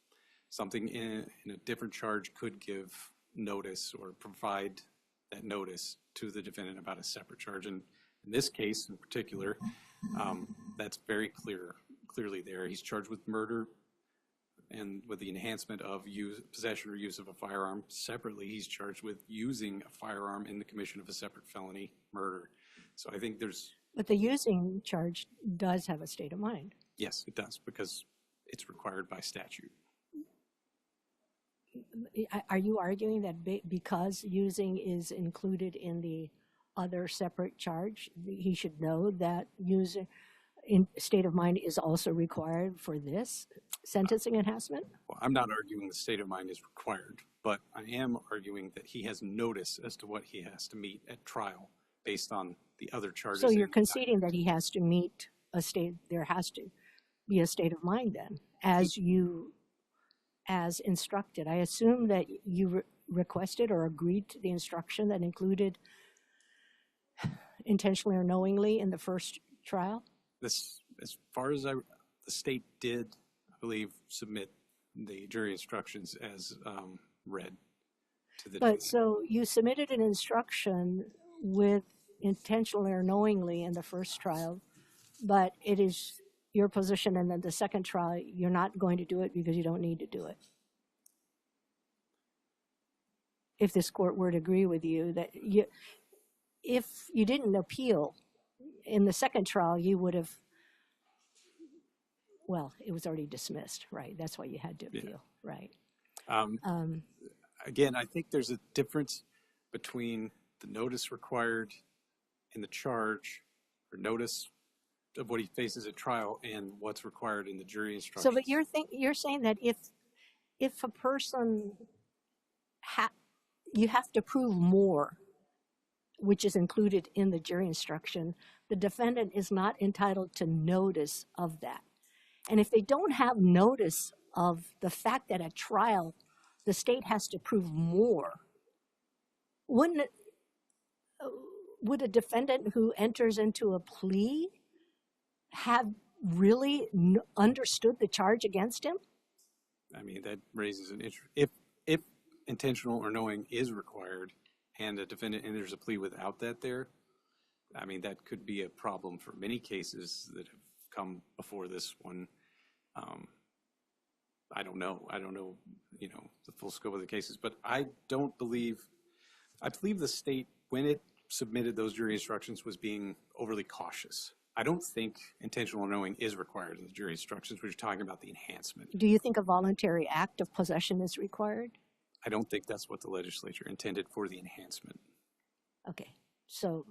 something in a different charge could give notice or provide that notice to the defendant about a separate charge. And in this case in particular, that's very clearly there. He's charged with murder and with the enhancement of possession or use of a firearm. Separately, he's charged with using a firearm in the commission of a separate felony, murder. So I think there's... But the using charge does have a state of mind. Yes, it does, because it's required by statute. Are you arguing that because using is included in the other separate charge, he should know that using in state of mind is also required for this sentencing enhancement? Well, I'm not arguing the state of mind is required, but I am arguing that he has notice as to what he has to meet at trial based on the other charges. So you're conceding that he has to meet a state, there has to be a state of mind then, as instructed. I assume that you requested or agreed to the instruction that included intentionally or knowingly in the first trial? This, as far as the state did, I believe, submit the jury instructions as read to the But so you submitted an instruction with intentionally or knowingly in the first trial, but it is your position, and then the second trial, you're not going to do it because you don't need to do it. If this court were to agree with you that if you didn't appeal in the second trial, you would have, well, it was already dismissed, right? That's why you had to appeal, right? Again, I think there's a difference between the notice required in the charge, or notice of what he faces at trial, and what's required in the jury instructions. So, but you're saying that if a person you have to prove more, which is included in the jury instruction, the defendant is not entitled to notice of that. And if they don't have notice of the fact that at trial the state has to prove more, would a defendant who enters into a plea have really understood the charge against him? I mean, that raises an issue. If intentional or knowing is required and a defendant enters a plea without that there, I mean, that could be a problem for many cases that have come before this one. I don't know, the full scope of the cases, but I believe the state, when it submitted those jury instructions, was being overly cautious. I don't think intentional knowing is required in the jury instructions when you're talking about the enhancement. Do you think a voluntary act of possession is required? I don't think that's what the legislature intended for the enhancement. Okay, so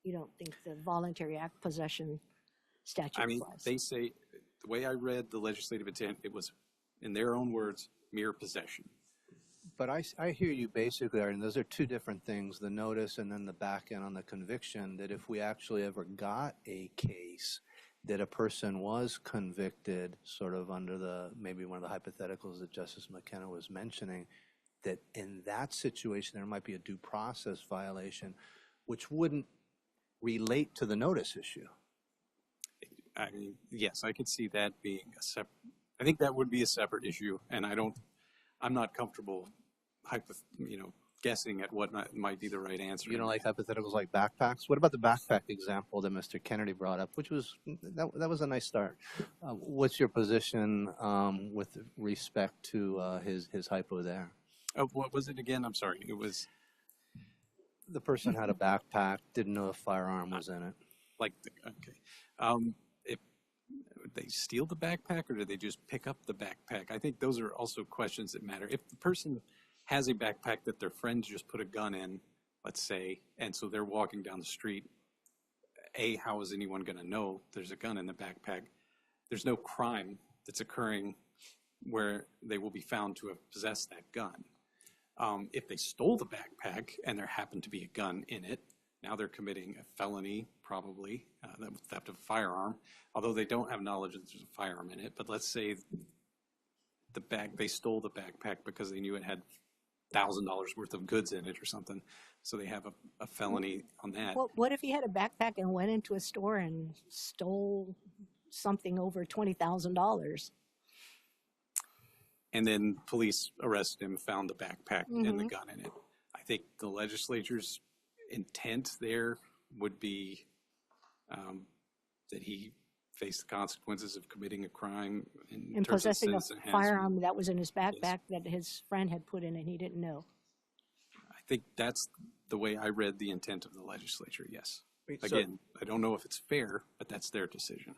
you don't think the voluntary act possession statute applies? They say, the way I read the legislative intent, it was, in their own words, mere possession. But I hear you basically, and those are two different things, the notice and then the back end on the conviction, that if we actually ever got a case that a person was convicted sort of under maybe one of the hypotheticals that Justice McKenna was mentioning, that in that situation there might be a due process violation which wouldn't relate to the notice issue. I mean, yes, I could see that being a separate, I think that would be a separate issue, and I'm not comfortable guessing at what might be the right answer. You don't like hypotheticals like backpacks? What about the backpack example that Mr. Kennedy brought up, which was, that was a nice start. What's your position with respect to his hypo there? Oh, what was it again? I'm sorry. It was... The person had a backpack, didn't know a firearm was in it. Okay. If they steal the backpack, or do they just pick up the backpack? I think those are also questions that matter. If the person has a backpack that their friends just put a gun in, let's say, and so they're walking down the street, how is anyone going to know there's a gun in the backpack? There's no crime that's occurring where they will be found to have possessed that gun. If they stole the backpack and there happened to be a gun in it, now they're committing a felony, probably, theft of a firearm, although they don't have knowledge that there's a firearm in it. But let's say they stole the backpack because they knew it had $1,000 worth of goods in it or something. So they have a felony on that. Well, what if he had a backpack and went into a store and stole something over $20,000? And then police arrested him, found the backpack and the gun in it. I think the legislature's intent there would be that he face the consequences of committing a crime And possessing a firearm that was in his backpack that his friend had put in and he didn't know. I think that's the way I read the intent of the legislature, yes. Wait, Again, I don't know if it's fair, but that's their decision.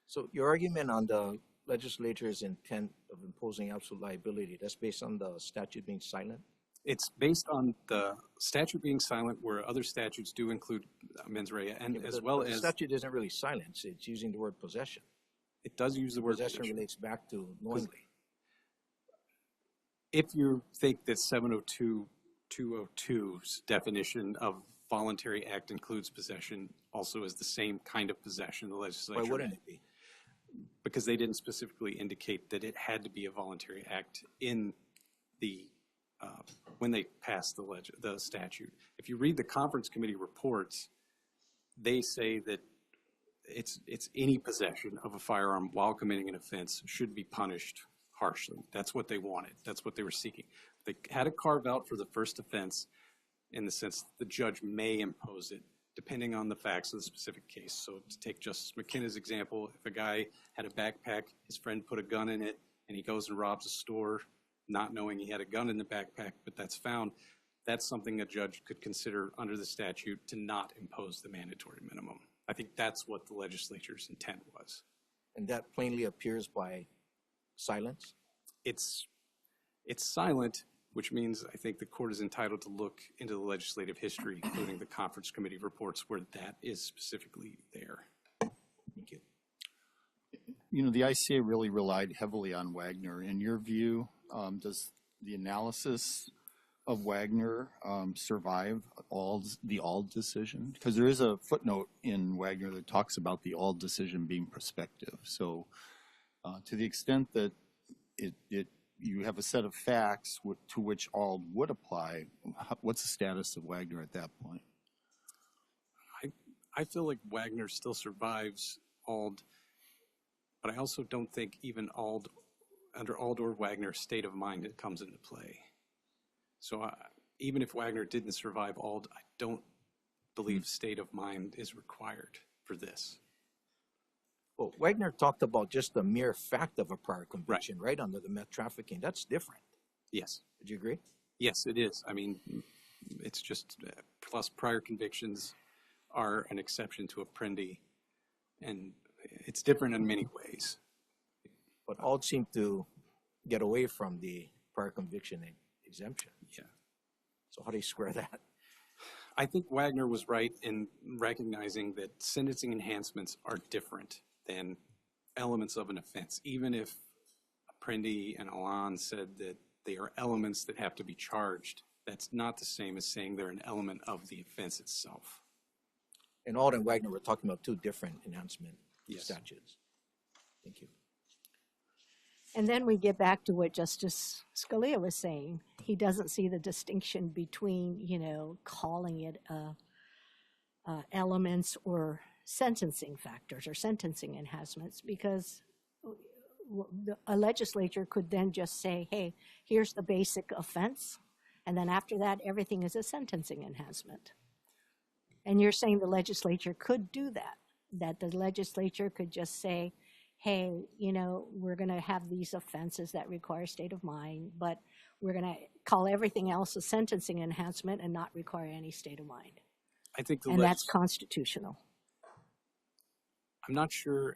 So your argument on the legislature's intent of imposing absolute liability, that's based on the statute being silent? It's based on the statute being silent, where other statutes do include mens rea, and Yeah, as but well the as statute isn't really silent. It's using the word possession. it does use the word Possession relates back to knowingly. If you think that 702.202's definition of voluntary act includes possession, also is the same kind of possession the legislature. Why wouldn't it be? Because they didn't specifically indicate that it had to be a voluntary act in the when they passed the statute. If you read the conference committee reports, they say that it's any possession of a firearm while committing an offense should be punished harshly. That's what they wanted. That's what they were seeking. They had it carved out for the first offense in the sense that the judge may impose it depending on the facts of the specific case. So to take Justice McKenna's example, if a guy had a backpack, his friend put a gun in it, and he goes and robs a store not knowing he had a gun in the backpack, but that's found, that's something a judge could consider under the statute to not impose the mandatory minimum. I think that's what the legislature's intent was. And that plainly appears by silence? It's silent, which means I think the court is entitled to look into the legislative history, including the conference committee reports where that is specifically there. Thank you. You know, the ICA really relied heavily on Wagner. In your view, does the analysis of Wagner survive the Auld decision? Because there is a footnote in Wagner that talks about the Auld decision being prospective. So to the extent that you have a set of facts to which Auld would apply, what's the status of Wagner at that point? I feel like Wagner still survives Auld, but I also don't think even under Auld or Wagner state of mind it comes into play. So even if Wagner didn't survive Auld, I don't believe state of mind is required for this. Well, Wagner talked about just the mere fact of a prior conviction, right, under the meth trafficking. That's different. Yes. Would you agree? Yes, it is. I mean, it's just plus prior convictions are an exception to Apprendi, and it's different in many ways. But Auld seemed to get away from the prior conviction exemption. Yeah. So how do you square that? I think Wagner was right in recognizing that sentencing enhancements are different than elements of an offense. Even if Apprendi and Alon said that they are elements that have to be charged, that's not the same as saying they're an element of the offense itself. In Auld and Wagner, we're talking about two different enhancement statutes. Thank you. And then we get back to what Justice Scalia was saying. He doesn't see the distinction between, calling it elements or sentencing factors or sentencing enhancements, because a legislature could then just say, hey, here's the basic offense, and then after that, everything is a sentencing enhancement. And you're saying the legislature could do that the legislature could just say, hey, we're going to have these offenses that require state of mind, but we're going to call everything else a sentencing enhancement and not require any state of mind. I think that's constitutional. I'm not sure.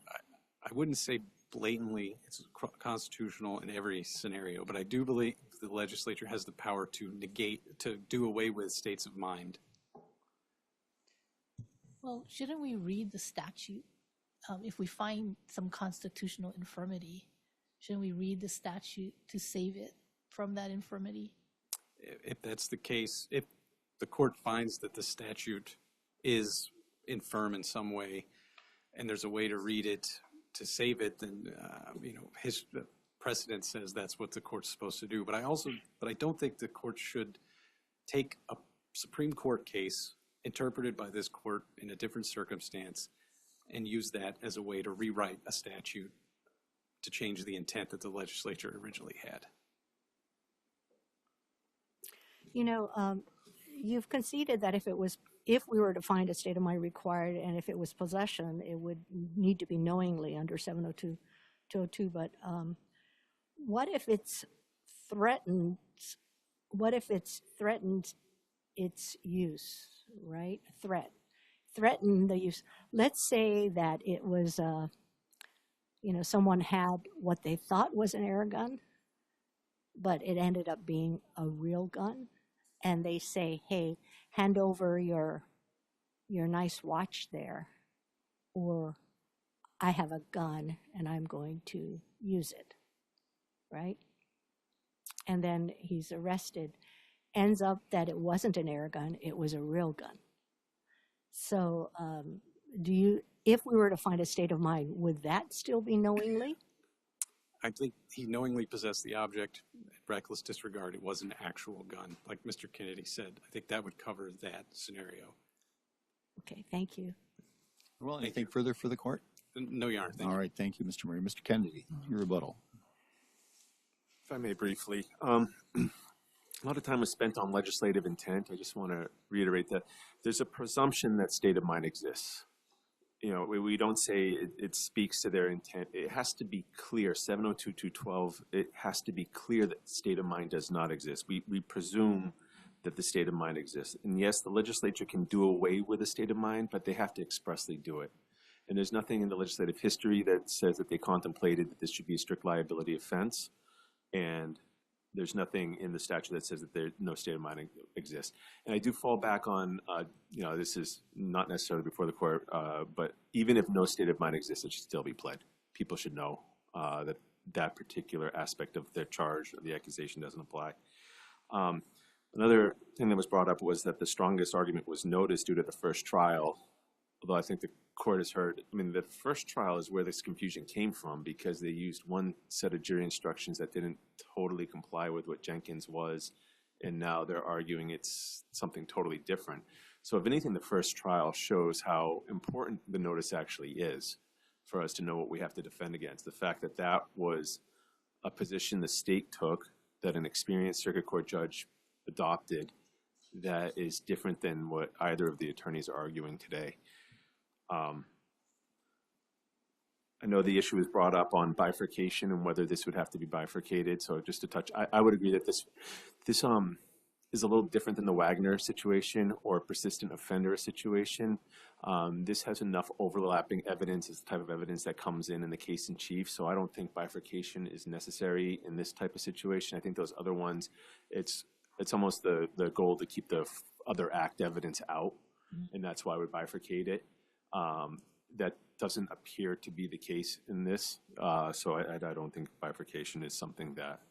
I wouldn't say blatantly it's constitutional in every scenario, but I do believe the legislature has the power to do away with states of mind. Well, shouldn't we read the statute? If we find some constitutional infirmity, shouldn't we read the statute to save it from that infirmity? if that's the case, if the court finds that the statute is infirm in some way, and there's a way to read it to save it, then his precedent says that's what the court's supposed to do. But I don't think the court should take a Supreme Court case interpreted by this court in a different circumstance and use that as a way to rewrite a statute to change the intent that the legislature originally had. You've conceded that if we were to find a state of mind required, and if it was possession, it would need to be knowingly under 702. But what if it's threatened? What if it's threatened its use, right? Threaten the use. Let's say that it was, someone had what they thought was an air gun, but it ended up being a real gun. And they say, hey, hand over your nice watch there, or I have a gun and I'm going to use it, right? And then he's arrested. Ends up that it wasn't an air gun, it was a real gun. So if we were to find a state of mind, would that still be knowingly? I think he knowingly possessed the object, reckless disregard. It was an actual gun, like Mr. Kennedy said. I think that would cover that scenario. Okay, thank you. Well, anything further for the court? No, Your Honor. All right, thank you, Mr. Murray. Mr. Kennedy, your rebuttal. If I may briefly, a lot of time was spent on legislative intent. I just want to reiterate that there's a presumption that state of mind exists. We don't say it speaks to their intent. It has to be clear. 702.212, it has to be clear that state of mind does not exist. We presume that the state of mind exists. And yes, the legislature can do away with a state of mind, but they have to expressly do it. And there's nothing in the legislative history that says that they contemplated that this should be a strict liability offense. And there's nothing in the statute that says that there no state of mind exists. And I do fall back on, this is not necessarily before the court, but even if no state of mind exists, it should still be pled. People should know that that particular aspect of their charge or the accusation doesn't apply. Another thing that was brought up was that the strongest argument was noticed due to the first trial, although I think the court has heard, the first trial is where this confusion came from because they used one set of jury instructions that didn't totally comply with what Jenkins was, and now they're arguing it's something totally different. So if anything, the first trial shows how important the notice actually is for us to know what we have to defend against. The fact that that was a position the state took, that an experienced circuit court judge adopted, that is different than what either of the attorneys are arguing today. I know the issue was brought up on bifurcation and whether this would have to be bifurcated. So just to touch, I would agree that this is a little different than the Wagner situation or persistent offender situation. This has enough overlapping evidence as the type of evidence that comes in the case in chief. So I don't think bifurcation is necessary in this type of situation. I think those other ones, it's almost the goal to keep the other act evidence out, and that's why we bifurcate it. That doesn't appear to be the case in this, so I don't think bifurcation is something that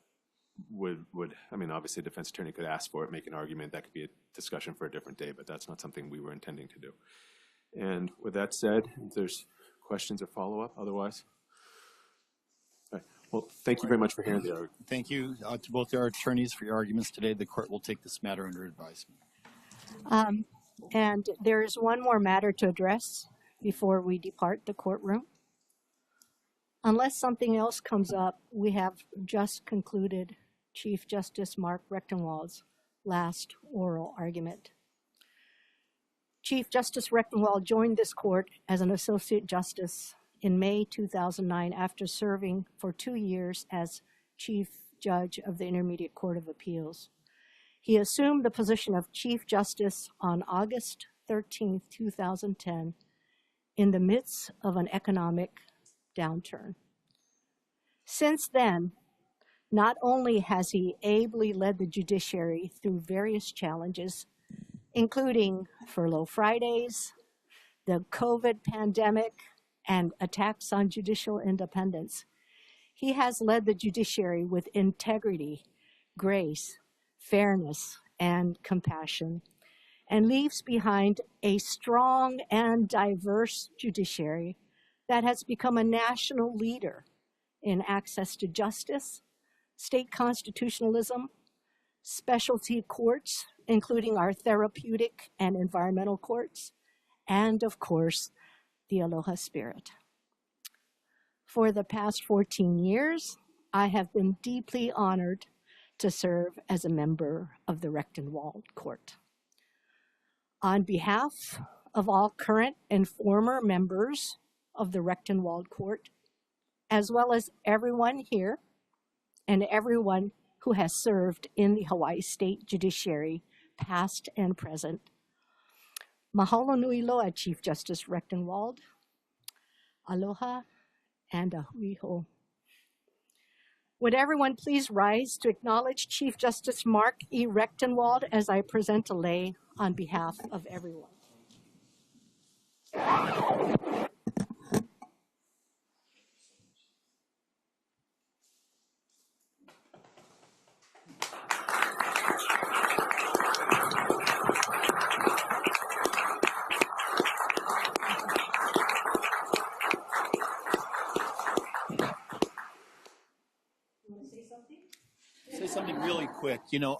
would obviously a defense attorney could ask for it, make an argument. That could be a discussion for a different day, but that's not something we were intending to do. And with that said, if there's questions or follow-up, otherwise. All right. Well, thank you very much for hearing the argument. Thank you to both our attorneys for your arguments today. The court will take this matter under advisement. And there is one more matter to address before we depart the courtroom. Unless something else comes up, we have just concluded Chief Justice Mark Rechtenwald's last oral argument. Chief Justice Rechtenwald joined this court as an Associate Justice in May 2009 after serving for 2 years as Chief Judge of the Intermediate Court of Appeals. He assumed the position of Chief Justice on August 13, 2010, in the midst of an economic downturn. Since then, not only has he ably led the judiciary through various challenges, including furlough Fridays, the COVID pandemic, and attacks on judicial independence, he has led the judiciary with integrity, grace, fairness, and compassion, and leaves behind a strong and diverse judiciary that has become a national leader in access to justice, state constitutionalism, specialty courts, including our therapeutic and environmental courts, and of course, the Aloha Spirit. For the past 14 years, I have been deeply honored to serve as a member of the Rechtenwald Court. On behalf of all current and former members of the Rechtenwald Court, as well as everyone here and everyone who has served in the Hawaii State Judiciary, past and present, mahalo nui loa, Chief Justice Rechtenwald. Aloha and ahui ho. Would everyone please rise to acknowledge Chief Justice Mark E. Rechtenwald as I present a lei on behalf of everyone. Say something really quick. You know,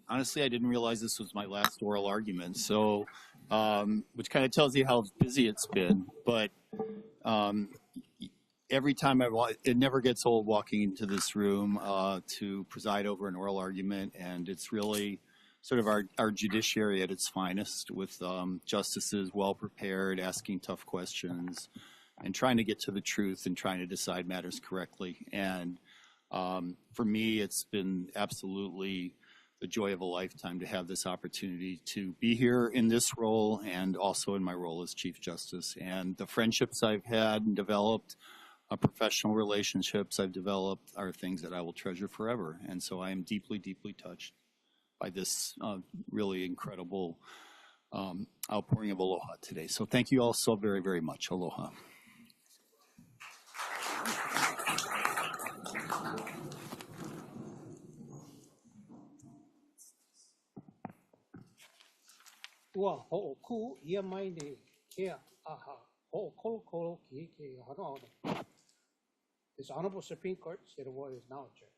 honestly, I didn't realize this was my last oral argument. So, which kind of tells you how busy it's been. But every time it never gets old walking into this room to preside over an oral argument. And it's really sort of our judiciary at its finest, with justices well prepared, asking tough questions, and trying to get to the truth and trying to decide matters correctly. And for me, it's been absolutely the joy of a lifetime to have this opportunity to be here in this role and also in my role as Chief Justice. And the friendships I've had and developed, professional relationships I've developed, are things that I will treasure forever. And so I am deeply, deeply touched by this really incredible outpouring of aloha today. So thank you all so very, very much. Aloha. Ua ho'oku ia mai nei kea aha ho'okolo ki ke hana. This Honorable Supreme Court, State of Hawaii, is now adjourned.